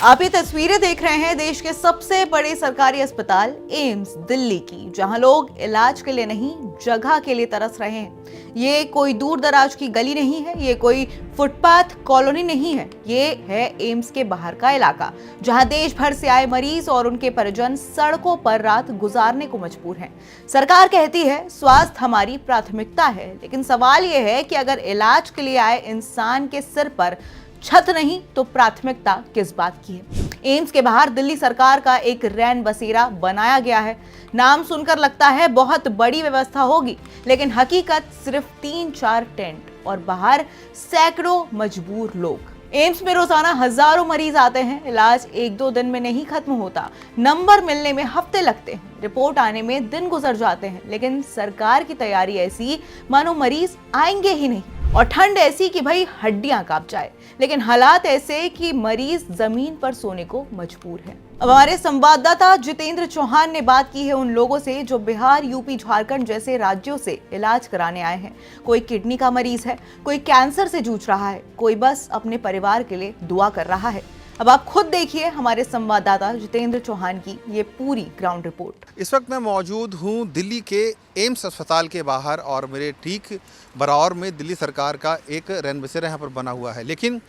आप ये तस्वीरें देख रहे हैं देश के सबसे बड़े सरकारी अस्पताल एम्स दिल्ली की, जहां लोग इलाज के लिए नहीं जगह के लिए तरस रहे हैं। ये कोई दूर दराज की गली नहीं है, ये कोई फुटपाथ कॉलोनी नहीं है, ये है एम्स के बाहर का इलाका, जहां देश भर से आए मरीज और उनके परिजन सड़कों पर रात गुजारने को मजबूर हैं। सरकार कहती है स्वास्थ्य हमारी प्राथमिकता है, लेकिन सवाल यह है कि अगर इलाज के लिए आए इंसान के सिर पर छत नहीं तो प्राथमिकता किस बात की है। एम्स के बाहर दिल्ली सरकार का एक रैन बसेरा बनाया गया है। नाम सुनकर लगता है बहुत बड़ी व्यवस्था होगी, लेकिन हकीकत सिर्फ 3-4 टेंट और बाहर सैकड़ों मजबूर लोग। एम्स में रोजाना हजारों मरीज आते हैं। इलाज 1-2 दिन में नहीं खत्म होता, नंबर मिलने में हफ्ते लगते हैं, रिपोर्ट आने में दिन गुजर जाते हैं, लेकिन सरकार की तैयारी ऐसी मानो मरीज आएंगे ही नहीं, और ठंड ऐसी कि भाई हड्डियां कांप जाए, लेकिन हालात ऐसे कि मरीज जमीन पर सोने को मजबूर है। अब हमारे संवाददाता जितेंद्र चौहान ने बात की है उन लोगों से जो बिहार, यूपी, झारखंड जैसे राज्यों से इलाज कराने आए हैं। कोई किडनी का मरीज है, कोई कैंसर से जूझ रहा है, कोई बस अपने परिवार के लिए दुआ कर रहा है। अब आप खुद देखिए हमारे संवाददाता जितेंद्र चौहान की ये पूरी ग्राउंड रिपोर्ट। इस वक्त मैं मौजूद हूँ दिल्ली के एम्स अस्पताल के बाहर, और मेरे ठीक बराबर में दिल्ली सरकार का एक रैन बसेरा यहाँ पर बना हुआ है। लेकिन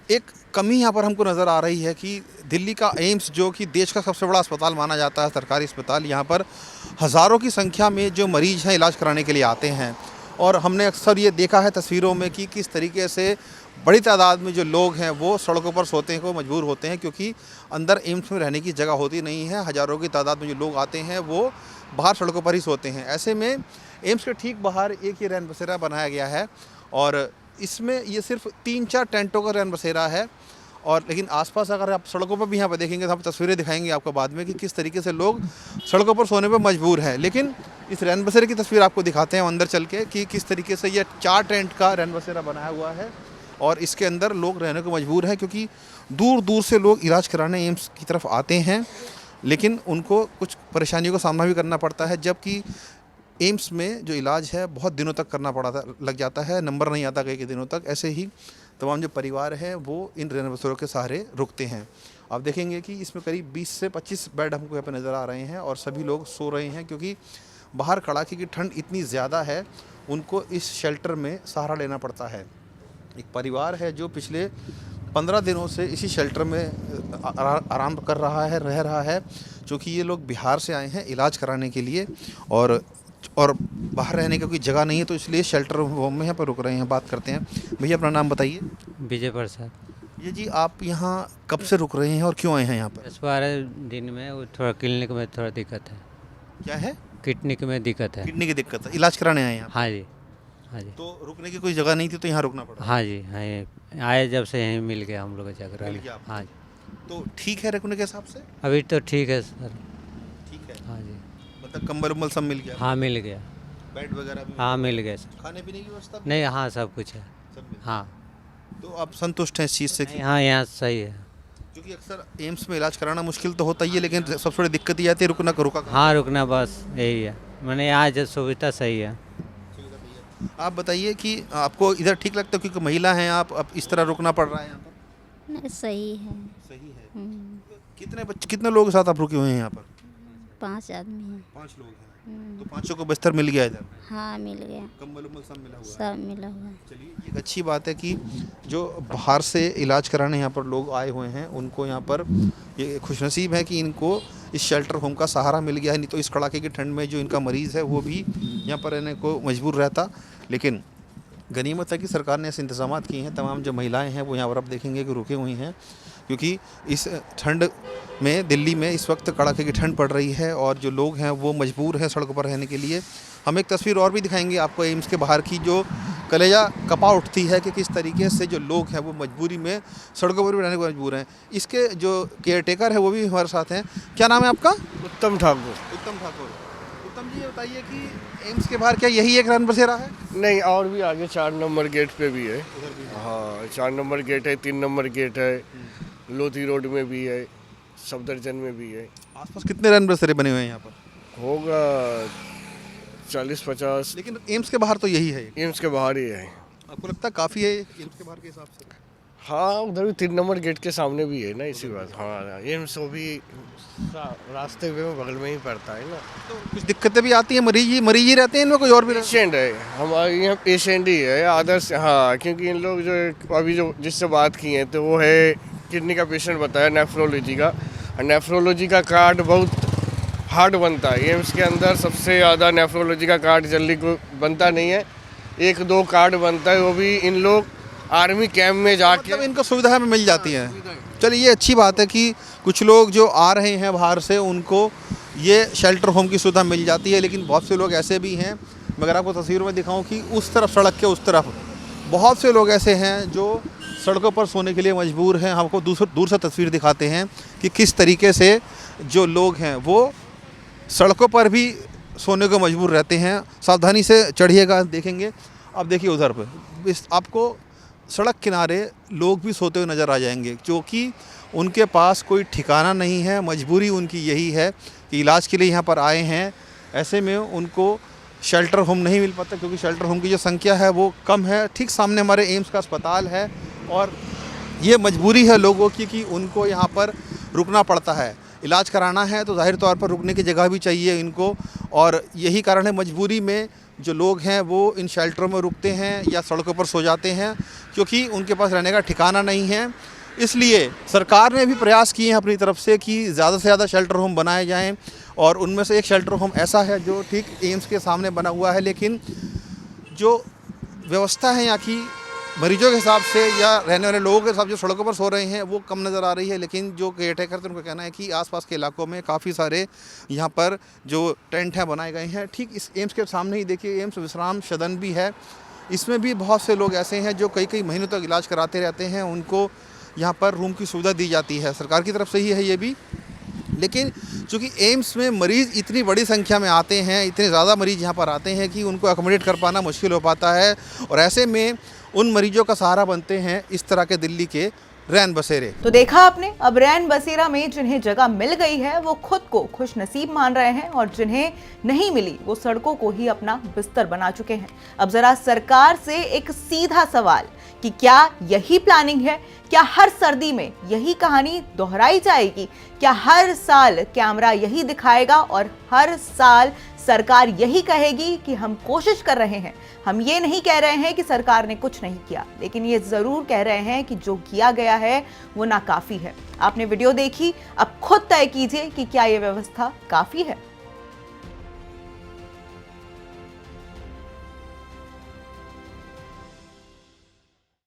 एक कमी यहाँ पर हमको नज़र आ रही है कि दिल्ली का एम्स, जो कि देश का सबसे बड़ा अस्पताल माना जाता है, सरकारी अस्पताल, यहाँ पर हज़ारों की संख्या में जो मरीज़ हैं इलाज कराने के लिए आते हैं। और हमने अक्सर ये देखा है तस्वीरों में कि किस तरीके से बड़ी तादाद में जो लोग हैं वो सड़कों पर सोते हैं को मजबूर होते हैं, क्योंकि अंदर एम्स में रहने की जगह होती नहीं है। हज़ारों की तादाद में जो लोग आते हैं वो बाहर सड़कों पर ही सोते हैं। ऐसे में एम्स के ठीक बाहर एक ही रैन बसेरा बनाया गया है, और इसमें ये सिर्फ 3-4 टेंटों का रैन बसेरा है। और लेकिन आसपास अगर आप सड़कों पर भी यहाँ पर देखेंगे तो हम तस्वीरें दिखाएंगे आपको बाद में कि किस तरीके से लोग सड़कों पर सोने पर मजबूर हैं। लेकिन इस रैन बसेरे की तस्वीर आपको दिखाते हैं अंदर चल के कि किस तरीके से ये 4 टेंट का रैन बसेरा बनाया हुआ है, और इसके अंदर लोग रहने को मजबूर हैं, क्योंकि दूर दूर से लोग इलाज कराने एम्स की तरफ आते हैं, लेकिन उनको कुछ परेशानियों का सामना भी करना पड़ता है। जबकि एम्स में जो इलाज है बहुत दिनों तक करना लग जाता है, नंबर नहीं आता कई दिनों तक। ऐसे ही तमाम जो परिवार हैं वो इन रैन बसेरों के सहारे रुकते हैं। आप देखेंगे कि इसमें करीब 20 से 25 बेड हमको यहाँ पर नज़र आ रहे हैं, और सभी लोग सो रहे हैं, क्योंकि बाहर कड़ाके की ठंड इतनी ज़्यादा है, उनको इस शेल्टर में सहारा लेना पड़ता है। एक परिवार है जो पिछले 15 दिनों से इसी शेल्टर में आराम कर रहा है, रह रहा है, क्योंकि ये लोग बिहार से आए हैं इलाज कराने के लिए, और बाहर रहने की कोई जगह नहीं है, तो इसलिए शेल्टर होम में यहाँ पर रुक रहे हैं। बात करते हैं। भैया अपना नाम बताइए। विजय प्रसाद। ये जी, आप यहाँ कब से रुक रहे हैं और क्यों आए हैं यहाँ पर? 10-12 दिन में वो थोड़ा क्लिनिक में थोड़ा दिक्कत है। क्या है? किडनी में दिक्कत है। किडनी की दिक्कत है, इलाज कराने आए हैं? हाँ जी, हाँ जी। तो रुकने की कोई जगह नहीं थी तो यहाँ रुकना पड़ा? हाँ जी, हाँ ये आए जब से यहीं मिल गया हम लोग को जगह। मिल गया आपको? हाँ जी। तो ठीक है रुकने के हिसाब से? अभी तो ठीक है सर। ठीक है। हाँ जी, मतलब कंबल उम्बल सब मिल गया? हाँ मिल गया। बेड वगैरह भी? हाँ मिल गया सर। खाने पीने की व्यवस्था भी? नहीं, हाँ सब कुछ है। सब मिल हाँ। तो आप संतुष्ट हैं इस चीज़ से? हाँ यहाँ सही है। क्योंकि अक्सर एम्स में इलाज कराना मुश्किल तो होता ही है, लेकिन सबसे बड़ी दिक्कत ये आती है रुका। हाँ रुकना बस यही है, मैंने यहाँ जो सुविधा सही है। आप बताइए कि आपको इधर ठीक लगता है, क्योंकि महिला हैं आप, अब इस तरह रुकना पड़ रहा है यहाँ पर? नहीं, सही है। सही है। कितने लोगों के साथ आप रुके हुए हैं यहाँ पर? 5 आदमी हैं। 5 लोग हैं। तो 5 को बिस्तर मिल गया इधर? हाँ मिल गया, कंबल उम्बल सब मिला हुआ है? सब मिला हुआ है। चलिए, ये अच्छी बात है कि जो बाहर से इलाज कराने यहाँ पर लोग आए हुए हैं उनको यहाँ पर ये खुशनसीब है कि इनको इस शेल्टर होम का सहारा मिल गया है, नहीं तो इस कड़ाके की ठंड में जो इनका मरीज़ है वो भी यहाँ पर रहने को मजबूर रहता। लेकिन गनीमत है कि सरकार ने ऐसे इंतजाम किए हैं। तमाम जो महिलाएं हैं वो यहाँ पर आप देखेंगे कि रुकी हुई हैं, क्योंकि इस ठंड में दिल्ली में इस वक्त कड़ाके की ठंड पड़ रही है, और जो लोग हैं वो मजबूर हैं सड़कों पर रहने के लिए। हम एक तस्वीर और भी दिखाएंगे आपको एम्स के बाहर की, जो कलेजा कपा उठती है कि किस तरीके से जो लोग हैं वो मजबूरी में सड़कों पर भी रहने को मजबूर हैं। इसके जो केयर टेकर है वो भी हमारे साथ हैं। क्या नाम है आपका? उत्तम ठाकुर। उत्तम ठाकुर। उत्तम जी, ये बताइए कि एम्स के बाहर क्या यही एक रैन बसेरा है? नहीं, और भी आगे 4 नंबर गेट पे भी है। हाँ, 4 नंबर गेट है, 3 नंबर गेट है, लोधी रोड में भी है, सफदरजंग में भी है। आसपास कितने रैन बसेरे बने हुए हैं यहाँ पर? होगा 40-50। लेकिन एम्स के बाहर तो यही है। एम्स के बाहर ही है। आपको लगता है काफ़ी है एम्स के बाहर के हिसाब से? हाँ उधर भी 3 नंबर गेट के सामने भी है ना, इसी बात। हाँ एम्स वो भी रास्ते में बगल में ही पड़ता है ना। तो कुछ दिक्कतें भी आती हैं, मरीज ही रहते हैं इनमें, कोई और भी रहते पेशेंट है हमारे यहाँ, पेशेंट ही है आदर्श। हाँ क्योंकि इन लोग जो अभी जो जिससे बात की है तो वो है किडनी का पेशेंट बताया, नेफ्रोलॉजी का। नेफ्रोलॉजी का कार्ड बहुत हार्ड बनता है एम्स के अंदर, सबसे ज़्यादा नेफ्रोलॉजी का कार्ड जल्दी को बनता नहीं है, 1-2 कार्ड बनता है, वो भी इन लोग आर्मी कैंप में जाके मतलब इनको सुविधाएं मिल जाती हैं। चलिए ये अच्छी बात है कि कुछ लोग जो आ रहे हैं बाहर से उनको ये शेल्टर होम की सुविधा मिल जाती है, लेकिन बहुत से लोग ऐसे भी हैं, मगर आपको तस्वीर में दिखाऊं कि उस तरफ, सड़क के उस तरफ बहुत से लोग ऐसे हैं जो सड़कों पर सोने के लिए मजबूर हैं। हमको दूर से तस्वीर दिखाते हैं कि किस तरीके से जो लोग हैं वो सड़कों पर भी सोने को मजबूर रहते हैं। सावधानी से चढ़िएगा, देखेंगे। अब देखिए उधर पर आपको सड़क किनारे लोग भी सोते हुए नज़र आ जाएंगे, क्योंकि उनके पास कोई ठिकाना नहीं है। मजबूरी उनकी यही है कि इलाज के लिए यहाँ पर आए हैं, ऐसे में उनको शेल्टर होम नहीं मिल पाता, क्योंकि शेल्टर होम की जो संख्या है वो कम है। ठीक सामने हमारे एम्स का अस्पताल है और ये मजबूरी है लोगों की कि उनको यहाँ पर रुकना पड़ता है। इलाज कराना है तो ज़ाहिर तौर पर रुकने की जगह भी चाहिए इनको, और यही कारण है मजबूरी में जो लोग हैं वो इन शेल्टरों में रुकते हैं या सड़कों पर सो जाते हैं, क्योंकि उनके पास रहने का ठिकाना नहीं है। इसलिए सरकार ने भी प्रयास किए हैं अपनी तरफ से कि ज़्यादा से ज़्यादा शेल्टर होम बनाए जाएं, और उनमें से एक शेल्टर होम ऐसा है जो ठीक एम्स के सामने बना हुआ है। लेकिन जो व्यवस्था है यहाँ की मरीजों के हिसाब से या रहने वाले लोगों के हिसाब से जो सड़कों पर सो रहे हैं वो कम नज़र आ रही है। लेकिन जो केयर टेकर थे उनका कहना है कि आसपास के इलाकों में काफ़ी सारे यहाँ पर जो टेंट हैं बनाए गए हैं। ठीक इस एम्स के सामने ही देखिए एम्स विश्राम सदन भी है, इसमें भी बहुत से लोग ऐसे हैं जो कई महीनों तक इलाज कराते रहते हैं। उनको यहाँ पर रूम की सुविधा दी जाती है, सरकार की तरफ से ही है ये भी। लेकिन चूँकि एम्स में मरीज़ इतनी बड़ी संख्या में आते हैं, इतने ज़्यादा मरीज़ यहाँ पर आते हैं कि उनको अकोमोडेट कर पाना मुश्किल हो पाता है, और ऐसे में उन मरीजों का सहारा बनते हैं इस तरह के दिल्ली के रैन बसेरे। तो देखा आपने, अब रैन बसेरा में जिन्हें जगह मिल गई है वो खुद को खुश नसीब मान रहे हैं, और जिन्हें नहीं मिली वो सड़कों को ही अपना बिस्तर बना चुके हैं। अब जरा सरकार से एक सीधा सवाल कि क्या यही प्लानिंग है? क्या हर सर्दी में यही कहानी दोहराई जाएगी? क्या हर साल कैमरा यही दिखाएगा और हर साल सरकार यही कहेगी कि हम कोशिश कर रहे हैं? हम ये नहीं कह रहे हैं कि सरकार ने कुछ नहीं किया, लेकिन ये जरूर कह रहे हैं कि जो किया गया है वो नाकाफी है। आपने वीडियो देखी, अब खुद तय कीजिए कि क्या ये व्यवस्था काफी है।